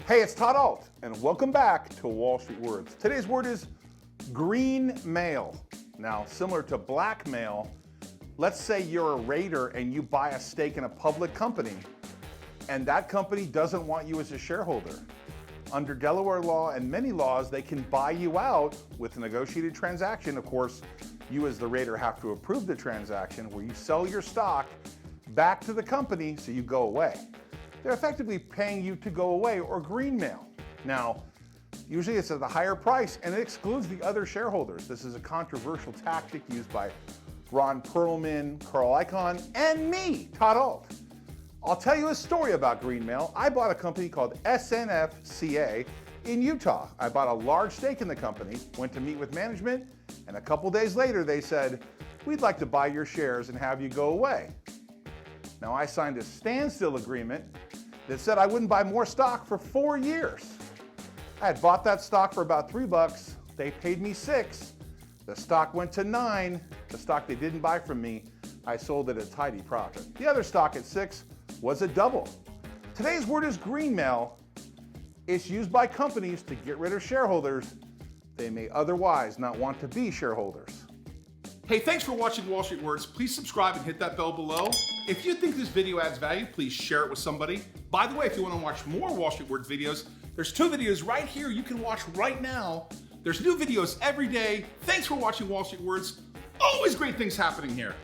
Hey, it's Todd Ault, and welcome back to Wall Street Words. Today's word is Greenmail. Now, similar to blackmail, let's say you're a raider and you buy a stake in a public company, and that company doesn't want you as a shareholder. Under Delaware law and many laws, they can buy you out with a negotiated transaction. Of course, you as the raider have to approve the transaction where you sell your stock back to the company so you go away. They're effectively paying you to go away, or Greenmail. Now, usually it's at a higher price and it excludes the other shareholders. This is a controversial tactic used by Ron Perlman, Icahn, and me, Todd Ault. I'll tell you a story about Greenmail. I bought a company called SNFCA in Utah. I bought a large stake in the company, went to meet with management, and a couple days later they said, "We'd like to buy your shares and have you go away." Now, I signed a standstill agreement that said I wouldn't buy more stock for 4 years. I had bought that stock for about $3. They paid me $6. The stock went to $9. The stock they didn't buy from me, I sold at a tidy profit. The other stock at $6 was a double. Today's word is Greenmail. It's used by companies to get rid of shareholders they may otherwise not want to be shareholders. Hey, thanks for watching Wall Street Words. Please subscribe and hit that bell below. If you think this video adds value, please share it with somebody. By the way, if you want to watch more Wall Street Words videos, there's 2 videos right here you can watch right now. There's new videos every day. Thanks for watching Wall Street Words. Always great things happening here.